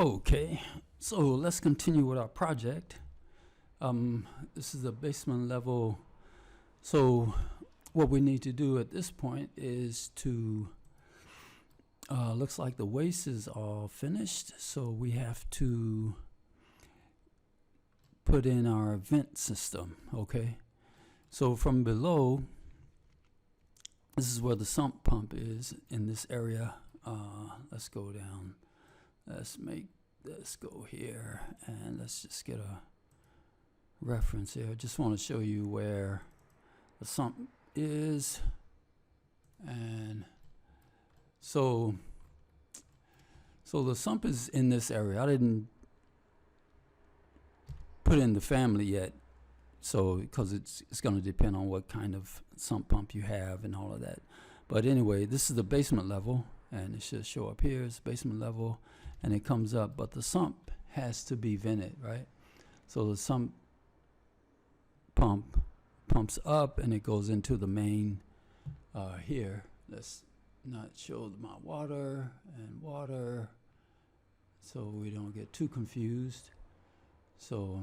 Okay, so let's continue with our project. This is the basement level. So what we need to do at this point is to, looks like the waste is all finished, so we have to put in our vent system, okay? So from below, this is where the sump pump is in this area. Let's go down. Let's make this go here, and let's just get a reference here. I just want to show you where the sump is. And so the sump is in this area. I didn't put in the family yet, so because it's going to depend on what kind of sump pump you have and all of that. But anyway, this is the basement level, and it should show up here. It's basement level, and it comes up, but the sump has to be vented, right? So the sump pumps up, and it goes into the main here. Let's not show my water and water, so we don't get too confused. So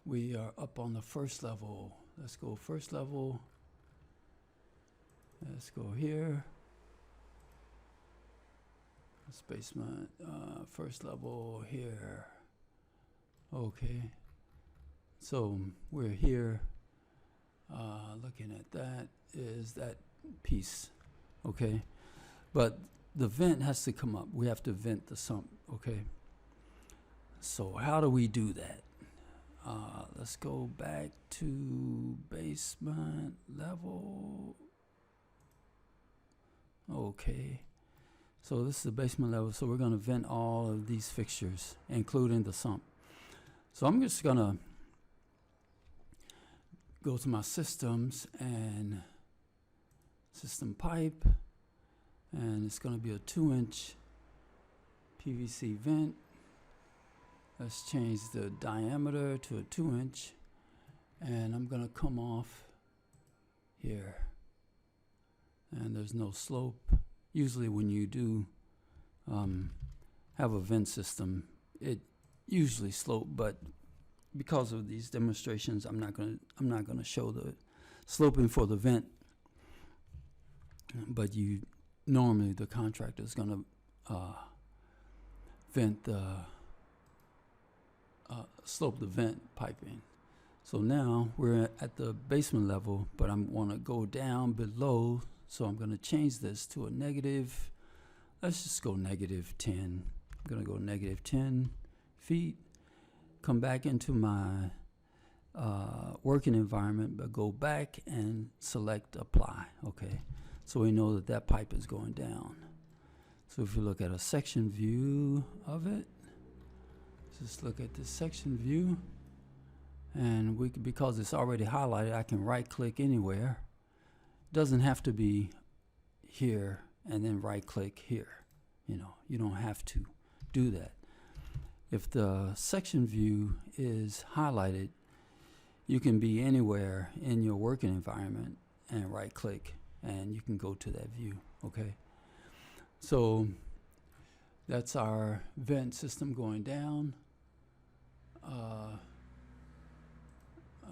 we are up on the first level. Let's go first level. Let's go here. This basement, first level here. Okay. So we're here. Looking at that is that piece. Okay. But the vent has to come up. We have to vent the sump. Okay. So how do we do that? Let's go back to basement level. Okay. So this is the basement level. So we're going to vent all of these fixtures, including the sump. So I'm just going to go to my systems and system pipe. And it's going to be a 2-inch PVC vent. Let's change the diameter to a 2-inch, and I'm going to come off here. And there's no slope. Usually when you do have a vent system, it usually slope, but because of these demonstrations, I'm not going to show the sloping for the vent. But normally the contractor is going to vent the slope the vent piping. So now we're at the basement level, but I want to go down below, so I'm going to change this to a negative. Let's just go negative 10. I'm going to go negative 10 feet. Come back into my working environment, but go back and select apply. Okay, so we know that that pipe is going down. So if you look at a section view of it, just look at this section view, and because it's already highlighted, I can right click anywhere. Doesn't have to be here and then right click here. You don't have to do that. If the section view is highlighted, you can be anywhere in your working environment and right click, and you can go to that view. Okay, so that's our vent system going down.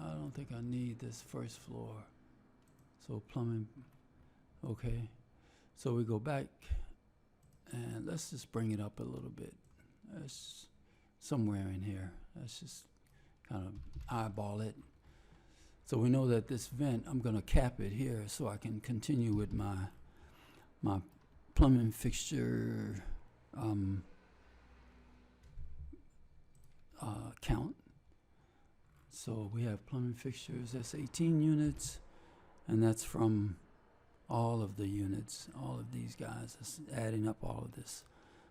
I don't think I need this first floor. So plumbing, okay. So we go back, and let's just bring it up a little bit. That's somewhere in here. Let's just kind of eyeball it. So we know that this vent, I'm going to cap it here so I can continue with my plumbing fixture count. So we have plumbing fixtures, that's 18 units, and that's from all of the units, all of these guys. That's adding up all of this.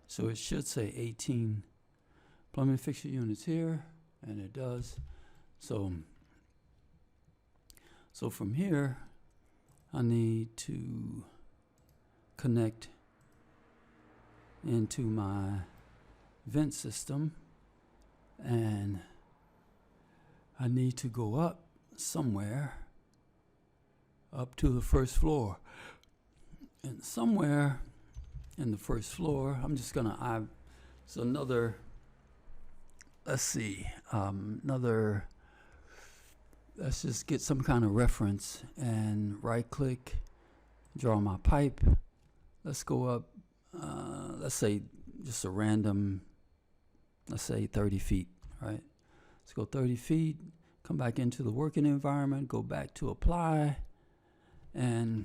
So it should say 18 plumbing fixture units here, and it does. So from here, I need to connect into my vent system, and I need to go up somewhere, up to the first floor. And somewhere in the first floor, I'm just going to So another, let's see, let's just get some kind of reference and right click, draw my pipe. Let's go up, let's say just a random, let's say 30 feet, right? Let's go 30 feet, come back into the working environment, go back to apply, and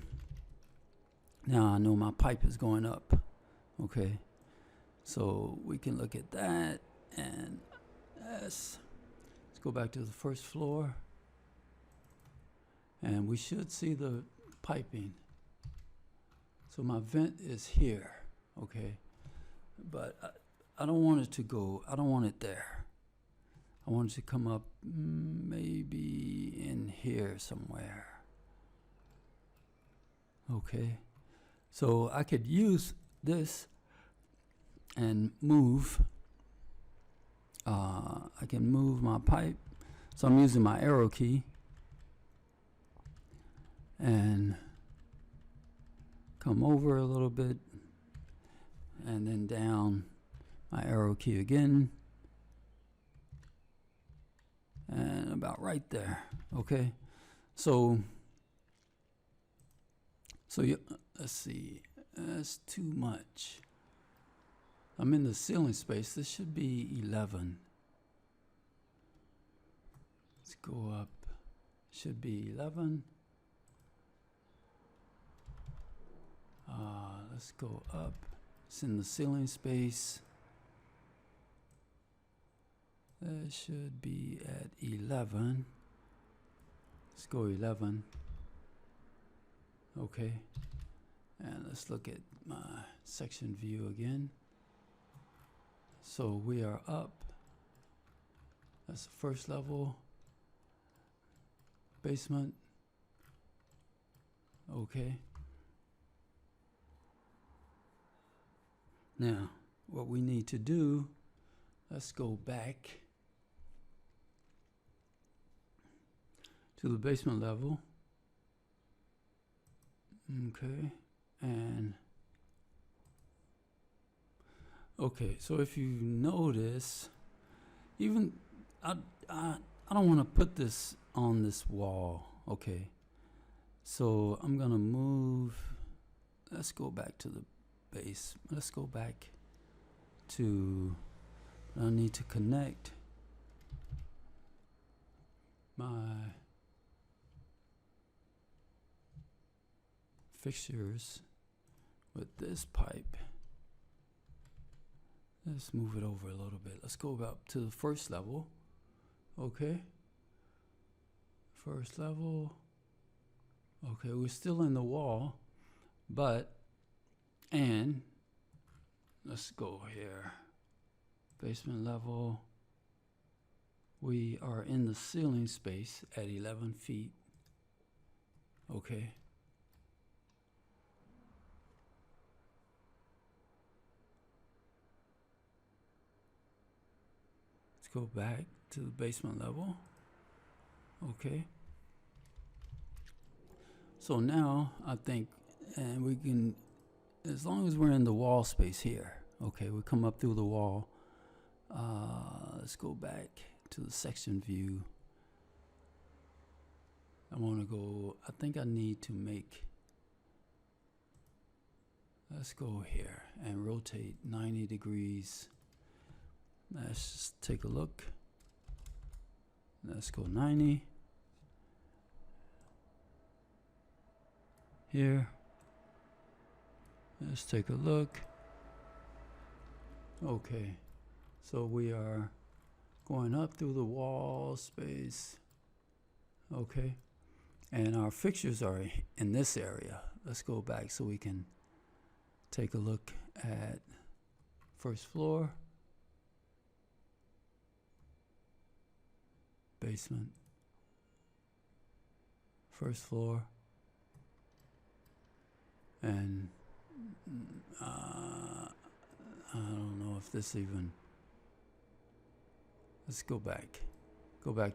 now I know my pipe is going up, okay? So we can look at that, and let's go back to the first floor, and we should see the piping. So my vent is here, okay? But I don't want it to go, I don't want it there. I want it to come up maybe in here somewhere. Okay, so I could use this and move. I can move my pipe. So I'm using my arrow key and come over a little bit and then down, my arrow key again, and about right there. Okay, so you, let's see, that's too much. I'm in the ceiling space. This should be 11. Let's go up. Should be 11. Let's go up. It's in the ceiling space. That should be at 11. Let's go 11. Okay. And let's look at my section view again. So we are up. That's the first level. Basement. Okay. Now, what we need to do, let's go back to the basement level. Okay. And okay, so if you notice, even I don't want to put this on this wall. Okay, so I'm gonna move. Let's go back to the base. Let's go back to, I need to connect my fixtures with this pipe. Let's move it over a little bit. Let's go up to the first level. Okay. First level. Okay, we're still in the wall, but, and let's go here. Basement level. We are in the ceiling space at 11 feet. Okay. Let's go back to the basement level. Okay. So now I think, and we can, as long as we're in the wall space here, okay, we come up through the wall. Let's go back to the section view. I want to go, I think I need to make, let's go here and rotate 90 degrees. Let's just take a look. Let's go 90. Here. Let's take a look. Okay. So we are going up through the wall space. Okay. And our fixtures are in this area. Let's go back so we can take a look at first floor. Basement. First floor. And I don't know if this even, let's go back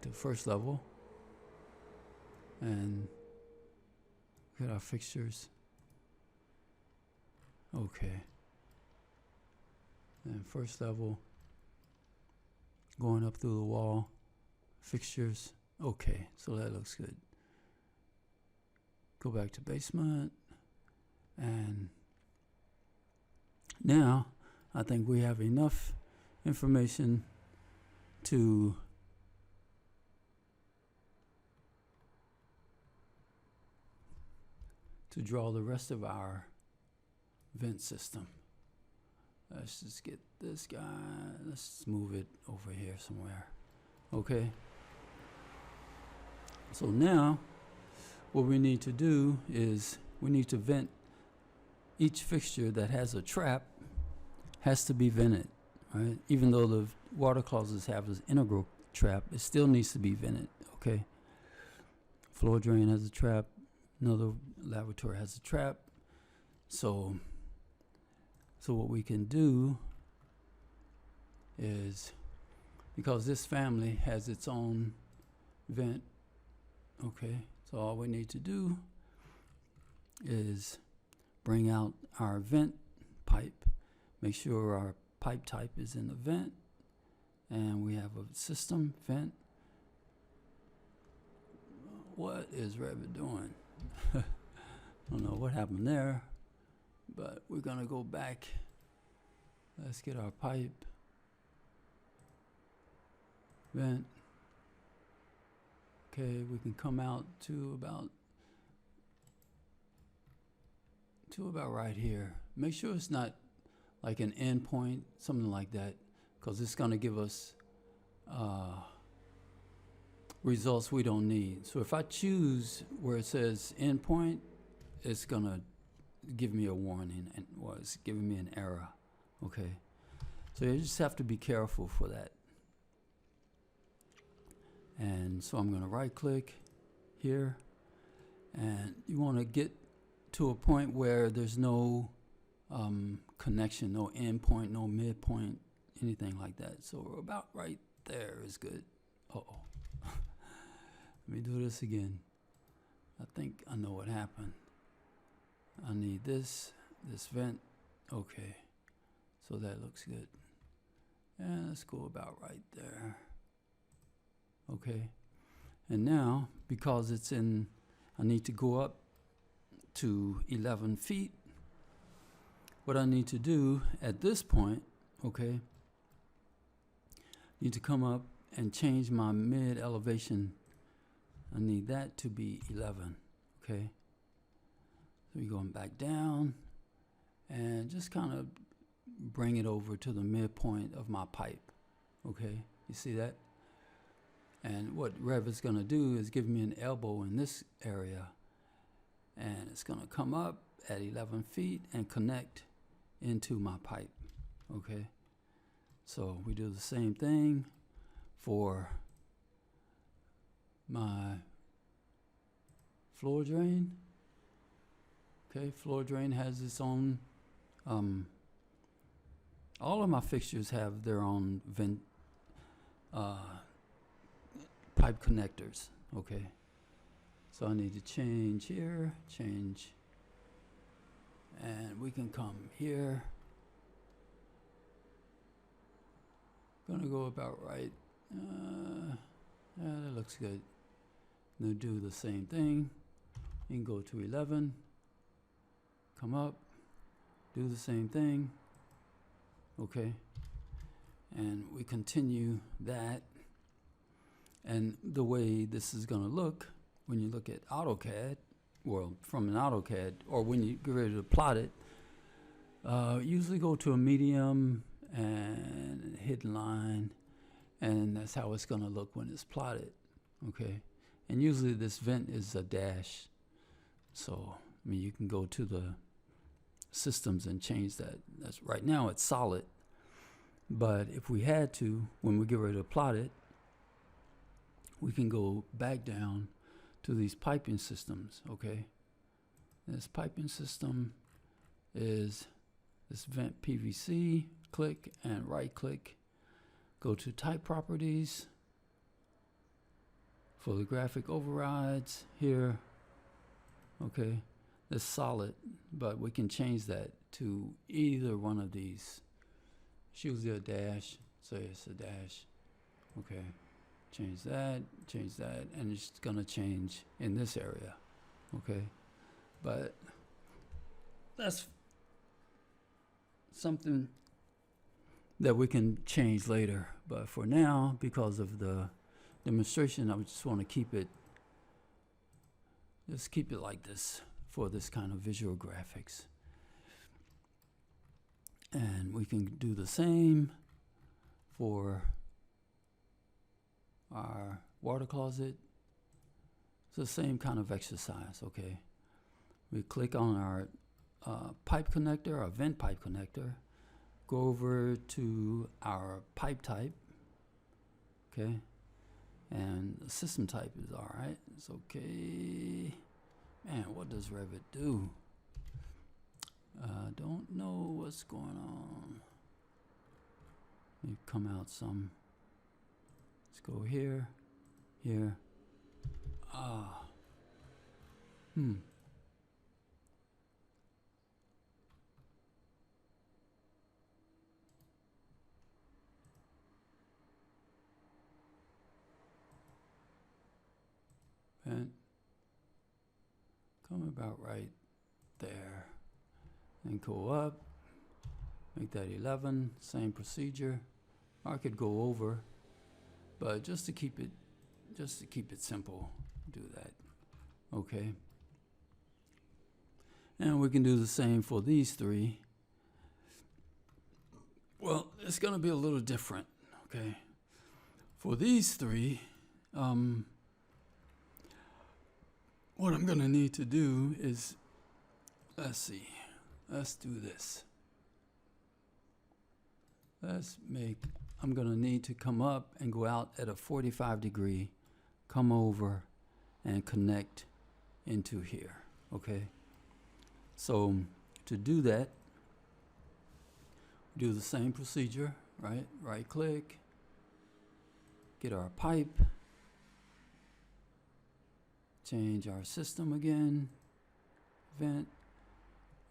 to first level and look at our fixtures. Okay, there And first level, going up through the wall, fixtures. Okay, so that looks good. Go back to basement, and now I think we have enough information to draw the rest of our vent system. Let's just get this guy, let's move it over here somewhere. Okay. So now what we need to do is we need to vent each fixture that has a trap has to be vented, right? Even though the water closets have this integral trap, it still needs to be vented, okay? Floor drain has a trap, another lavatory has a trap. So what we can do is, because this family has its own vent, okay, so all we need to do is bring out our vent pipe, make sure our pipe type is in the vent, and we have a system vent. What is Revit doing? I don't know what happened there, but we're gonna go back. Let's get our pipe vent. Okay, we can come out to about right here. Make sure it's not like an end point, something like that, because it's going to give us results we don't need. So if I choose where it says end point, it's going to give me a warning, and well, it's giving me an error. Okay, so you just have to be careful for that. And so I'm going to right click here, and you want to get to a point where there's no connection, no end point, no midpoint, anything like that. So about right there is good. Uh-oh. Let me do this again. I think I know what happened. I need this vent. Okay, so that looks good. And let's go about right there. Okay, and now because it's in, I need to go up to 11 feet. What I need to do at this point, okay, need to come up and change my mid elevation. I need that to be 11, okay? So you're going back down and just kind of bring it over to the midpoint of my pipe, okay? You see that? And what Revit's gonna do is give me an elbow in this area, and it's gonna come up at 11 feet and connect into my pipe, okay? So we do the same thing for my floor drain. Okay, floor drain has its own, all of my fixtures have their own vent, pipe connectors, okay? So I need to change here, change, and we can come here. Gonna go about right. Yeah, that looks good. Now do the same thing. You can go to 11, come up, do the same thing, okay? And we continue that. And the way this is gonna look, when you look at AutoCAD, well, from an AutoCAD, or when you get ready to plot it, usually go to a medium and hidden line, and that's how it's gonna look when it's plotted, okay? And usually this vent is a dash. So, I mean, you can go to the systems and change that. That's right now it's solid. But if we had to, when we get ready to plot it, we can go back down to these piping systems, okay? This piping system is this vent PVC, click and right click, go to type properties. For the graphic overrides here, okay, it's solid, but we can change that to either one of these It's usually a dash, so it's a dash. Okay, change that, and it's gonna change in this area. Okay, but that's something that we can change later. But for now, because of the demonstration, I just want to keep it like this for this kind of visual graphics. And we can do the same for our water closet. It's the same kind of exercise, okay? We click on our pipe connector, our vent pipe connector, go over to our pipe type, okay? And the system type is all right, it's okay. Man, what does Revit do? Don't know what's going on. Let me come out some. Let's go here, here. And come about right there. And go up, make that 11, same procedure. I could go over, but just to keep it simple, do that. Okay. And we can do the same for these three. Well, it's gonna be a little different, okay? For these three, what I'm gonna need to do is, let's see. Let's do this. I'm gonna need to come up and go out at a 45 degree, come over and connect into here, okay? So to do that, do the same procedure, right? Right click, get our pipe, change our system again, vent,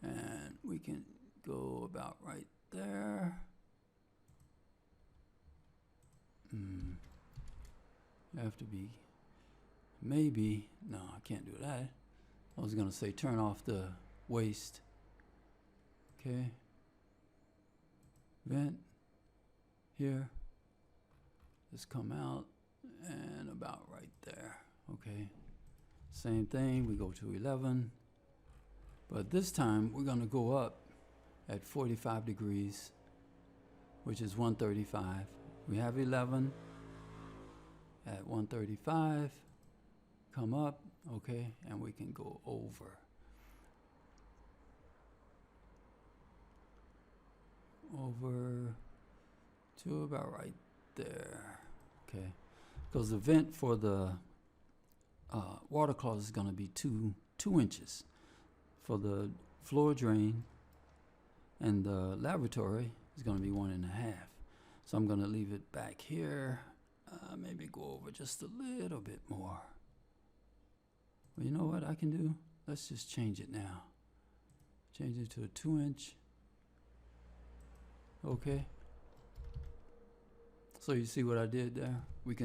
and we can go about right there. You have to be, maybe, no, I can't do that. I was gonna say turn off the waste. Okay. Vent here. Just come out and about right there. Okay. Same thing, we go to 11. But this time we're gonna go up at 45 degrees, which is 135. We have 11 at 135, come up, okay, and we can go over. Over to about right there, okay. Because the vent for the water closet is gonna be two inches. For the floor drain and the lavatory is going to be 1.5. So I'm going to leave it back here. Maybe go over just a little bit more. Well, you know what I can do? Let's just change it now. Change it to a 2-inch. Okay. So you see what I did there? We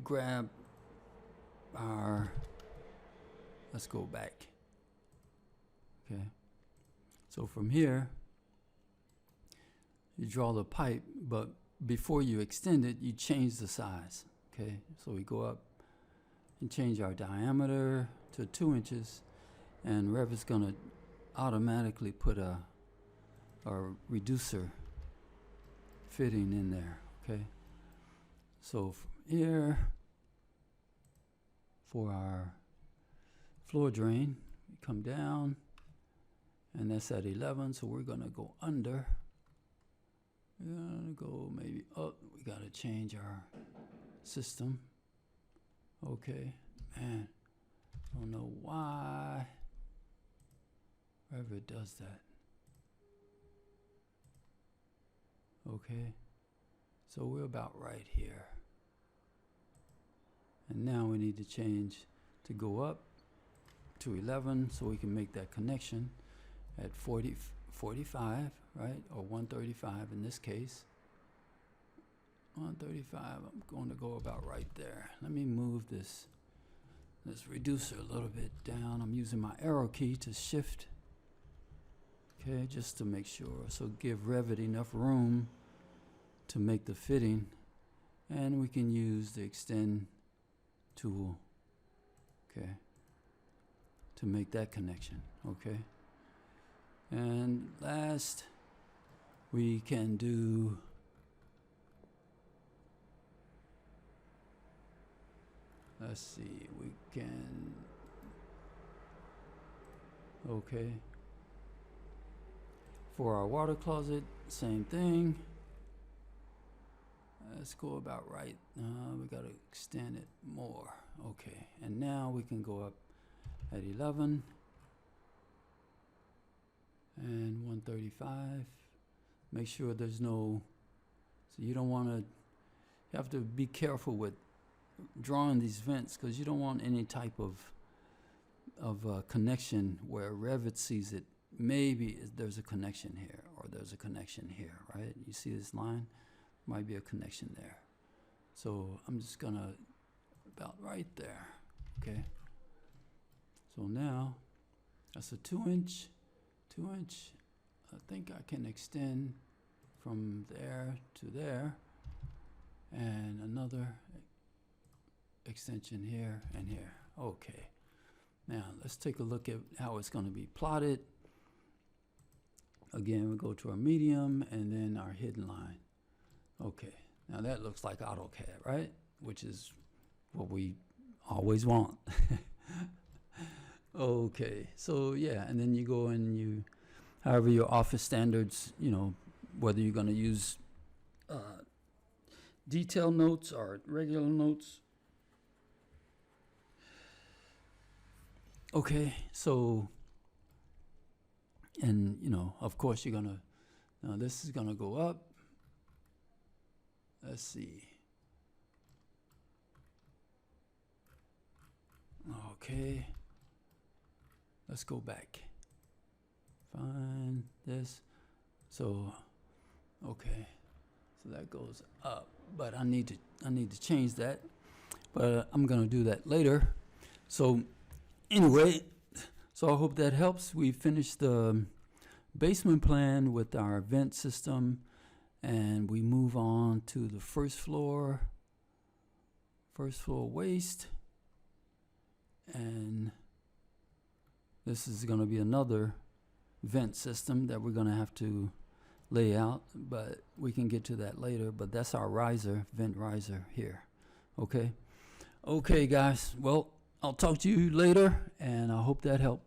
grab our, let's go back. Okay. So from here, you draw the pipe, but before you extend it, you change the size. Okay. So we go up and change our diameter to 2 inches, and Revit's gonna automatically put a reducer fitting in there. Okay. So from here, for our floor drain, we come down, and that's at 11, so we're gonna go under. We're gonna go maybe up. We gotta change our system. Okay, man, don't know why Revit does that. Okay, so we're about right here. And now we need to change to go up to 11 so we can make that connection at 45, right? Or 135 in this case. 135, I'm going to go about right there. Let me move this reducer a little bit down. I'm using my arrow key to shift. Okay, just to make sure. So give Revit enough room to make the fitting. And we can use the extend tool, okay, to make that connection, okay. And last, we can do let's see, we can, okay, for our water closet, same thing. Let's go about right. We got to extend it more. Okay, and now we can go up at 11 and 135. Make sure there's no, so you don't want to, you have to be careful with drawing these vents because you don't want any type of connection where Revit sees it. Maybe there's a connection here or there's a connection here, right? You see this line? Might be a connection there. So I'm just gonna about right there, okay? So now that's a 2-inch. I think I can extend from there to there and another extension here and here. Okay. Now let's take a look at how it's going to be plotted. Again, we go to our medium and then our hidden line. Okay, now that looks like AutoCAD, right? Which is what we always want. Okay, so yeah, and then you go and you, however your office standards, you know, whether you're going to use detail notes or regular notes. Okay, so, and you know, of course you're gonna, now this is gonna go up. Let's see. Okay. Let's go back. Find this. So, okay. So that goes up, but I need to change that. But I'm gonna do that later. So anyway, so I hope that helps. We finished the basement plan with our vent system. And we move on to the first floor waste. And this is going to be another vent system that we're going to have to lay out, but we can get to that later. But that's our riser, vent riser here. Okay. Okay, guys. Well, I'll talk to you later, and I hope that helped.